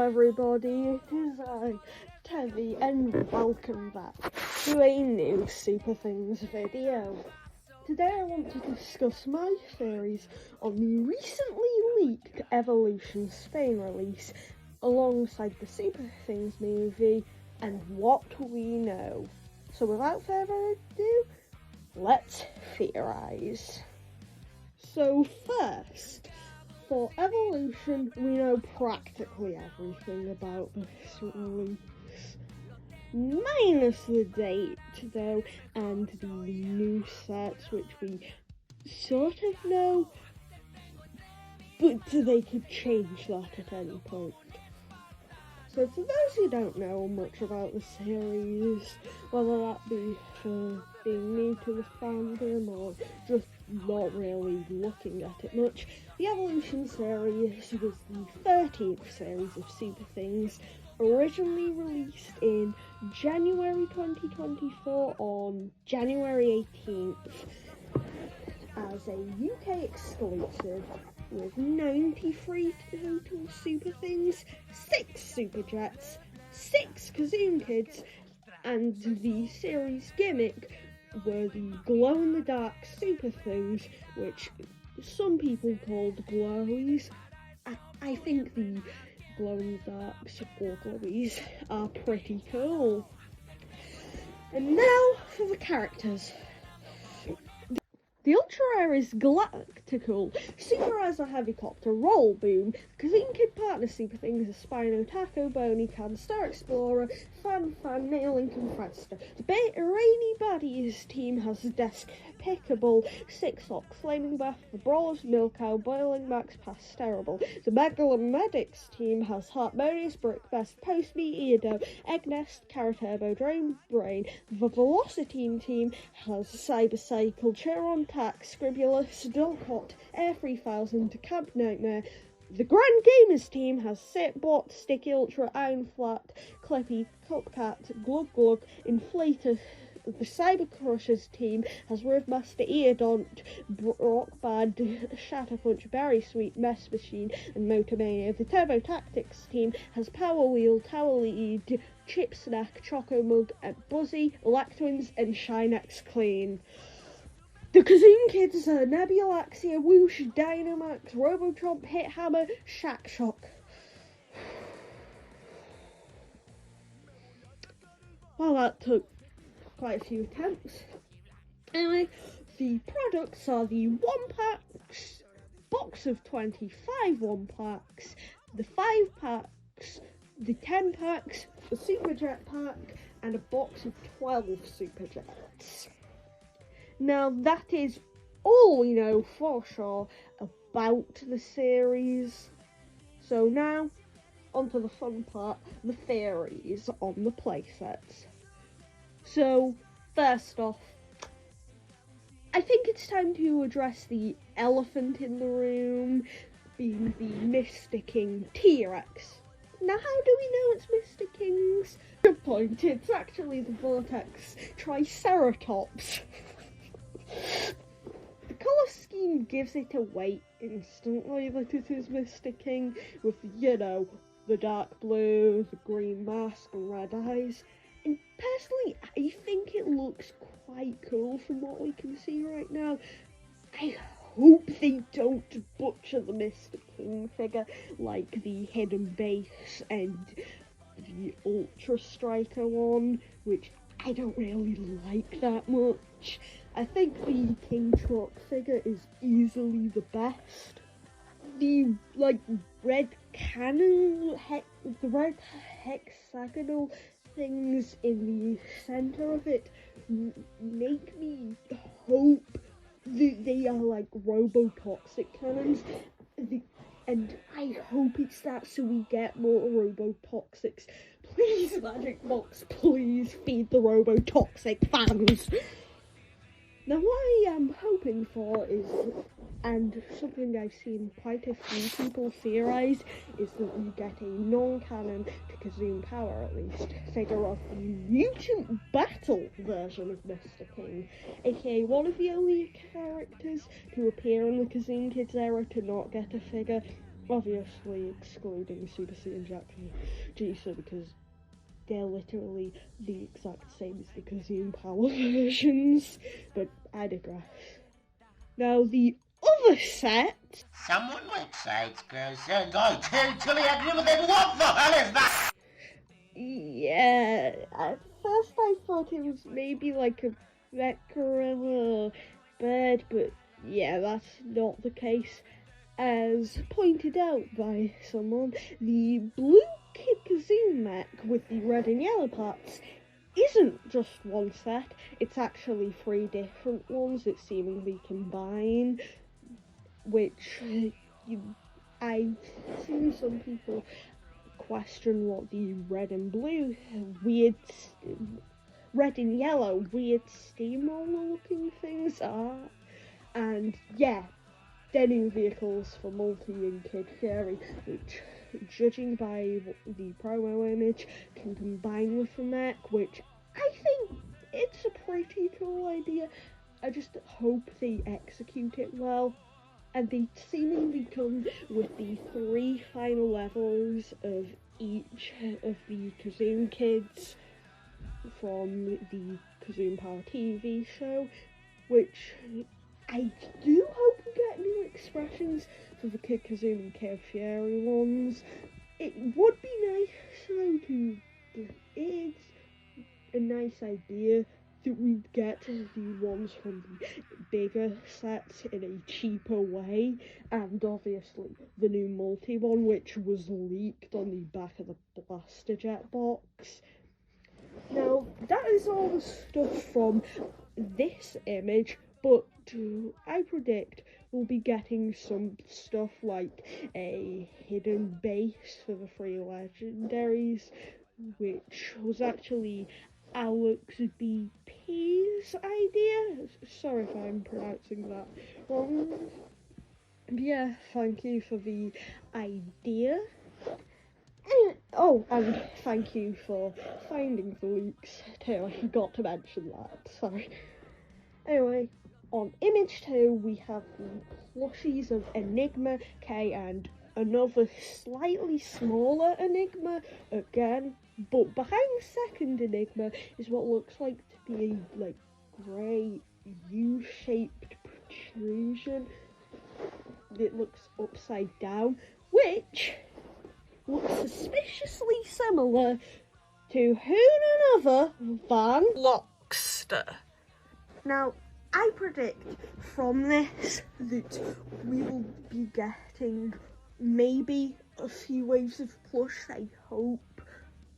everybody, it is I, Teddy, and welcome back to a new Superthings video. Today I want to discuss my theories on the recently leaked Evolution Spain release, alongside the Superthings movie, and what we know. So without further ado, let's theorize. So first, for Evolution, we know practically everything about this release. Minus the date, though, and the new sets, which we sort of know, but they could change that at any point. So for those who don't know much about the series, whether that be for being new to the fandom or just not really looking at it much, the Evolution series was the 13th series of Superthings, originally released in January 2024 on January 18th as a UK exclusive, with 93 total Superthings, 6 Superjets, 6 Kazoom Kids, and the series gimmick were the glow-in-the-dark Superthings, which some people called glowies. I think the glow-in-the-darks or glowies are pretty cool. And now for the characters. The Ultra Rare is Galacticool, Super as a Heavicopter, Roll Boom, Kazoom Kid Partner Superthings, a Spino, Taco, Bony Can, Star Explorer, Fan, Nailink and Fredster. The Rainy Baddies team has Desk Pickable, Six Sock, Flaming Bath, the Brawlers, Milkow, Boiling Max, Pass Terrible. The Megalomedics team has Harmonious, Brickfest, Post Me, Eardo, Egg Nest, Carrot Turbo, Drain Brain. The Velocity team has Cybercycle, Chiron, Tax, Scribulus, Dulcot, Air 3000, Camp Nightmare. The Grand Gamers team has Sitbot, Sticky Ultra, Iron Flat, Clippy, Cupcat, Glug Glug, Inflator. The Cyber Crushers team has Rivmaster, Eardont, Rock Band, Shatterpunch, Berry Sweet, Mess Machine, and Motormania. The Turbo Tactics team has Power Wheel, Tower Lead, Chip Snack, Choco Mug, Buzzy, Lactwins, and Shinex Clean. The Kazoom Kids are Nebulaxia, Whoosh, Dynamax, Robotromp, Hithammer, Shack Shock. Well, that took quite a few attempts. Anyway, the products are the 1-packs, box of 25 1-packs, the 5-packs, the 10-packs, the Superjet pack, and a box of 12 Superjets. Now, that is all we know for sure about the series. So now, onto the fun part, the theories on the playsets. So, first off, I think it's time to address the elephant in the room, being the Mr. King T-Rex. Now, how do we know it's Mr. King's? Good point, it's actually the Vortex Triceratops. The colour scheme gives it away instantly that it is Mr. King, with, you know, the dark blue, the green mask, and red eyes. And personally, I think it looks quite cool from what we can see right now. I hope they don't butcher the Mr. King figure like the Hidden Base and the Ultra Striker one, which I don't really like that much. I think the King Truck figure is easily the best. The, red cannon, the red hexagonal things in the center of it make me hope that they are like robotoxic cannons, and I hope it's that so we get more robotoxics. Please, Magic Box, please feed the robotoxic fans. Now, what I am hoping for is, and something I've seen quite a few people theorise, is that we get a non-canon, to Kazoom Power at least, figure of the Mutant Battle version of Mr. King, aka one of the only characters to appear in the Kazoom Kids era to not get a figure. obviously excluding Super C and Jack Juicer because they're literally the exact same as the Kazoom Power versions, but I digress. Now the other set... Someone might say it's Kazoom. I totally agree with it. What the hell is that? Yeah, at first I thought it was maybe like a Vectorilla bird, but yeah, that's not the case. As pointed out by someone, the blue Kid Kazoom mech with the red and yellow parts isn't just one set, it's actually 3 different ones that seemingly combine, which I've seen some people question what the red and yellow weird steamroller looking things are, and yeah, they're new vehicles for Multi and Kid Fury, which, judging by the promo image, can combine with the mech, which I think it's a pretty cool idea. I just hope they execute it well. And they seemingly come with the 3 final levels of each of the Kazoom kids from the Kazoom Power TV show, which I do hope we get new expressions for the Kid Kazoom and Kid Fury ones. It would be nice though it's a nice idea that we'd get the ones from the bigger sets in a cheaper way, and obviously the new multi one, which was leaked on the back of the Blaster Jet box. Now, that is all the stuff from this image, but I predict we'll be getting some stuff like a hidden base for the 3 legendaries, which was actually Alex BP's idea. Sorry if I'm pronouncing that wrong. But yeah, thank you for the idea. And thank you for finding the leaks too. I forgot to mention that, sorry. Anyway, on image 2 we have the plushies of Enigma, K, and another slightly smaller Enigma again. But behind the second Enigma is what looks like to be a like grey U-shaped protrusion that looks upside down, which looks suspiciously similar to none other than Lockster. Now, I predict from this that we will be getting maybe a few waves of plush, I hope,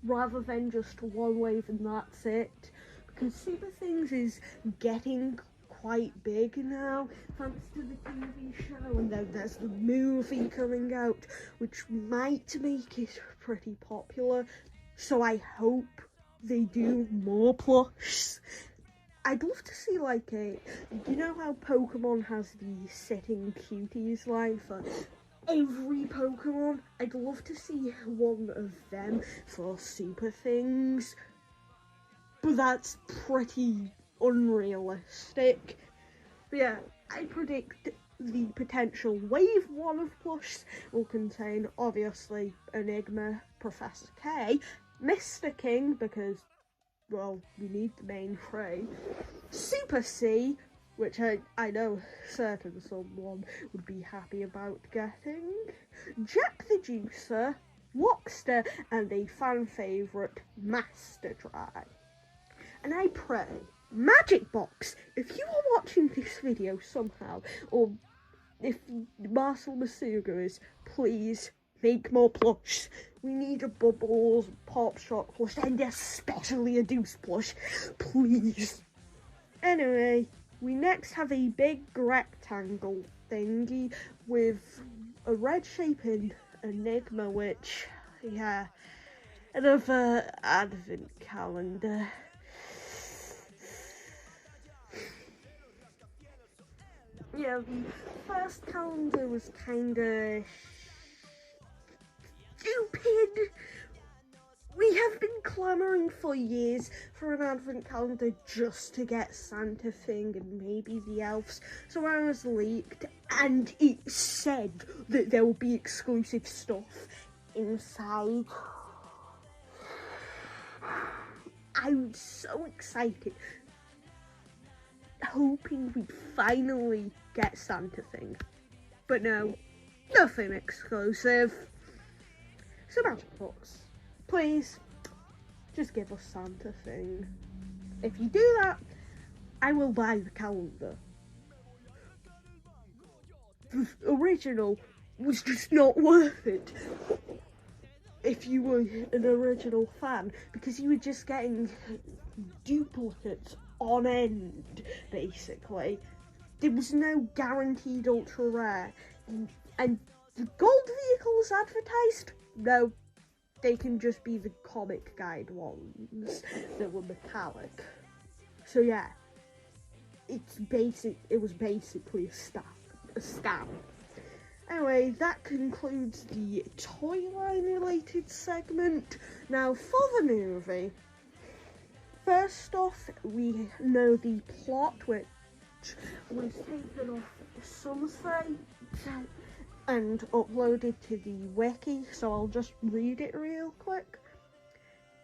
rather than just one wave and that's it, because Superthings is getting quite big now, thanks to the TV show, and then there's the movie coming out, which might make it pretty popular, so I hope they do more plush. I'd love to see like you know how Pokemon has the Sitting Cuties line for every Pokemon? I'd love to see one of them for Superthings, but that's pretty unrealistic. But yeah, I predict the potential wave 1 of plush will contain obviously Enigma, Professor K, Mr. King, because well, we need the main 3, Super C, which I know certain someone would be happy about getting, Jack the Juicer, Lockster, and a fan favourite, Master Dry. And I pray, Magic Box, if you are watching this video somehow, or if Marcel Masuga is, please make more plush. We need a Bubbles, Pop Shock plush, and especially a Deuce plush, please. Anyway, we next have a big rectangle thingy with a red shape in Enigma, which, yeah, another advent calendar. Yeah, the first calendar was kinda stupid. We have been clamouring for years for an advent calendar just to get Santa Thing and maybe the elves, so I was leaked, and it said that there will be exclusive stuff inside. I'm so excited, hoping we'd finally get Santa thing, but no, nothing exclusive. So Magic Box, please, just give us Santa thing. If you do that, I will buy the calendar. The original was just not worth it if you were an original fan, because you were just getting duplicates on end, basically. There was no guaranteed ultra rare, and the gold vehicles advertised, no, they can just be the comic guide ones that were metallic. So yeah, it was basically a scam. Anyway, that concludes the toy line related segment. Now for the movie, first off, we know the plot, which was taken off some site and uploaded to the wiki, so I'll just read it real quick.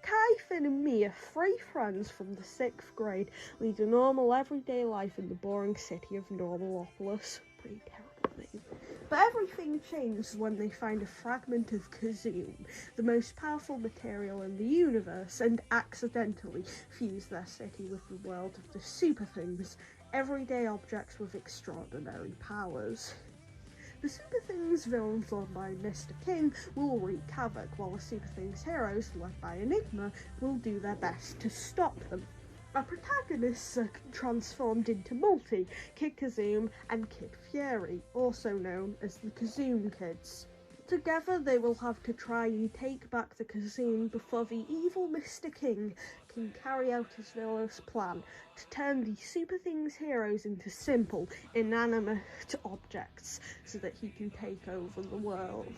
Kai, Finn and Mia, 3 friends from the 6th grade, lead a normal everyday life in the boring city of Normalopolis. Pretty terrible name. But everything changes when they find a fragment of Kazoom, the most powerful material in the universe, and accidentally fuse their city with the world of the Superthings, everyday objects with extraordinary powers. The Superthings villains led by Mr. King will wreak havoc, while the Superthings heroes led by Enigma will do their best to stop them. Our protagonists are transformed into Multi, Kid Kazoom and Kid Fury, also known as the Kazoom Kids. Together they will have to try and take back the Kazoom before the evil Mr. King can carry out his villainous plan to turn the Superthings heroes into simple, inanimate objects so that he can take over the world.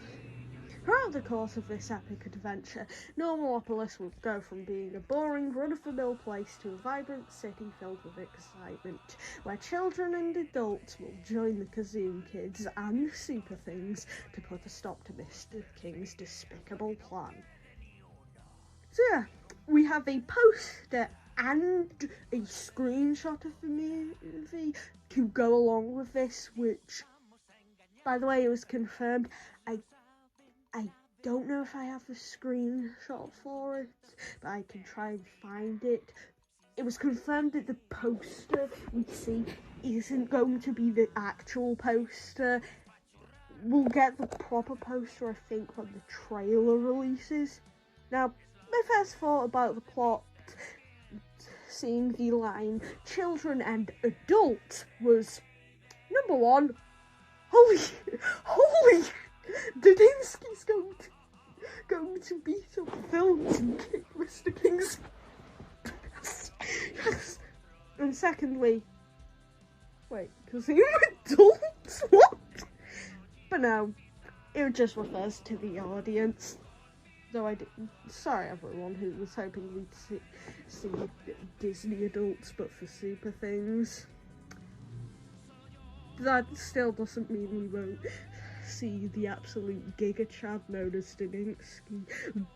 Throughout the course of this epic adventure, Normalopolis will go from being a boring, run-of-the-mill place to a vibrant city filled with excitement, where children and adults will join the Kazoom Kids and the Superthings to put a stop to Mr. King's despicable plan. So yeah, we have a poster and a screenshot of the movie to go along with this, which, by the way, it was confirmed. I don't know if I have the screenshot for it, but I can try and find it. It was confirmed that the poster we see isn't going to be the actual poster. We'll get the proper poster, I think, when the trailer releases. Now, my first thought about the plot, seeing the line children and adults, was number one, holy Dadinsky's going to beat up villains and kick Mr. King's yes. And secondly, wait, because he adults? What? But no, it just refers to the audience. Though I didn't. Sorry everyone who was hoping we'd see Disney adults, but for Superthings. That still doesn't mean we won't see the absolute Giga Chad known as Dadinsky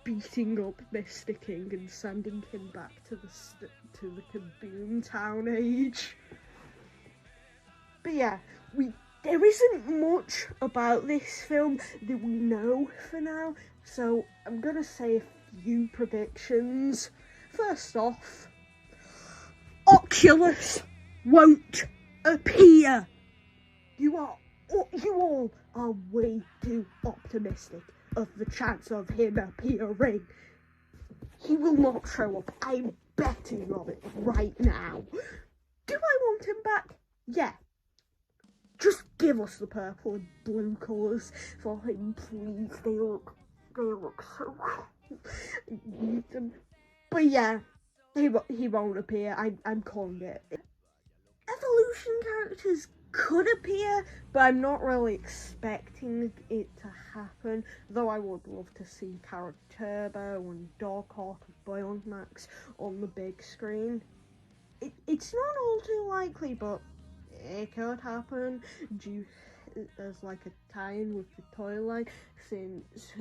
beating up Mr. King and sending him back to the Kaboom Town age. But yeah, there isn't much about this film that we know for now, so I'm gonna say a few predictions. First off, Oculus won't appear. You all are way too optimistic of the chance of him appearing. He will not show up. I'm betting on it right now. Do I want him back? Yeah. Just give us the purple and blue colours for him, please. They look so cool. But yeah, he won't appear. I'm calling it. Evolution characters could appear, but I'm not really expecting it to happen, though I would love to see Carrot Turbo and Doghawk and Boiling Max on the big screen. It's not all too likely, but it could happen, as like a tie-in with the toy line, since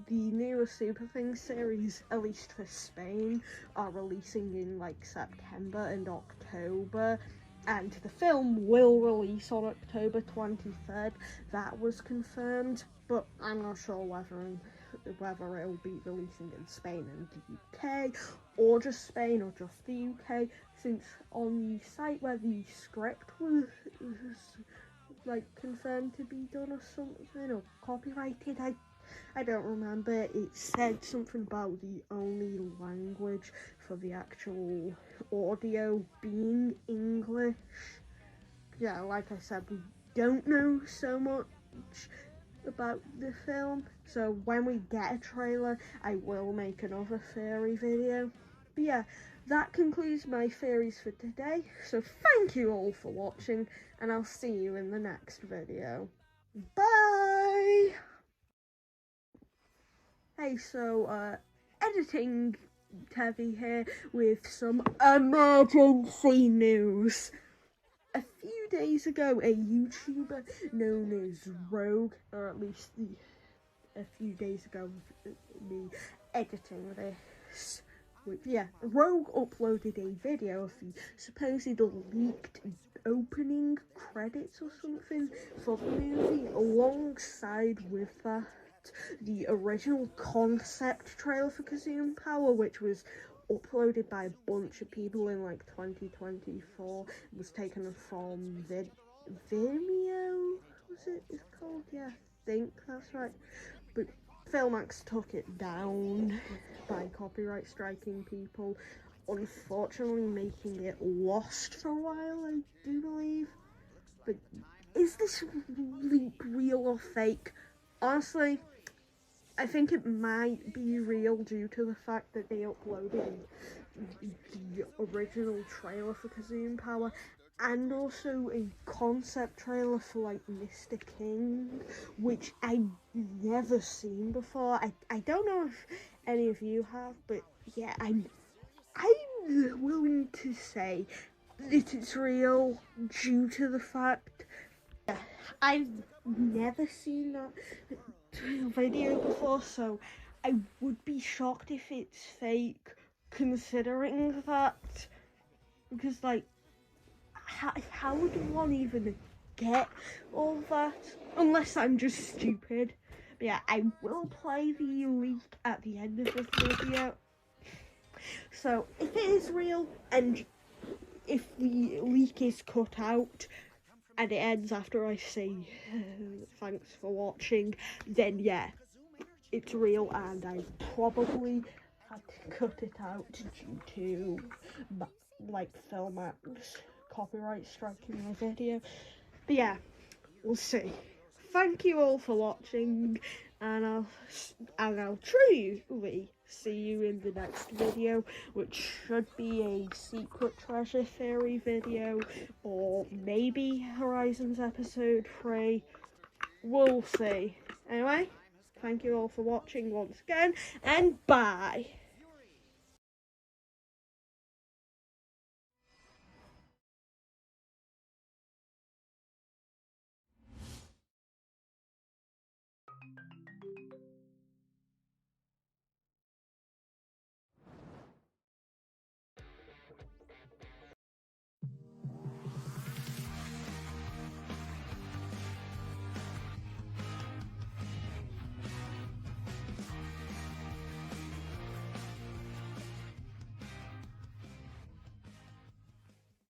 the newest Superthings series, at least for Spain, are releasing in like September and October, and the film will release on October 23rd. That was confirmed, but I'm not sure whether it'll be releasing in Spain and the UK, or just Spain or just the UK, since on the site where the script was like confirmed to be done or something, or copyrighted, I don't remember, it said something about the only language for the actual audio being English. Yeah, like I said, we don't know so much about the film, so when we get a trailer, I will make another theory video. But yeah, that concludes my theories for today, so thank you all for watching, and I'll see you in the next video. Bye! Hey, so, editing Tevi here with some emergency news. A few days ago, a YouTuber known as Rogue, or at least a few days ago, me editing this, Rogue uploaded a video of the supposed leaked opening credits or something for the movie, alongside with that the original concept trailer for Kazoom Power, which was uploaded by a bunch of people in like 2024. It was taken from Vimeo, it's called? Yeah, I think that's right. But Filmax took it down by copyright striking people, unfortunately making it lost for a while, I do believe. But is this leak real or fake? Honestly, I think it might be real due to the fact that they uploaded the original trailer for Kazoom Power and also a concept trailer for like Mr. King, which I've never seen before. I don't know if any of you have, but yeah, I'm willing to say that it's real due to the fact I've never seen that video before, so I would be shocked if it's fake, considering that, because like how would one even get all that unless I'm just stupid? But yeah, I will play the leak at the end of this video, so if it is real and if the leak is cut out and it ends after I say thanks for watching, then yeah, it's real, and I probably had to cut it out due to like Filmax copyright striking my video. But yeah, we'll see. Thank you all for watching, and I'll truly see you in the next video, which should be a secret treasure theory video, or maybe Horizons episode 3. We'll see. Anyway, thank you all for watching once again, and bye!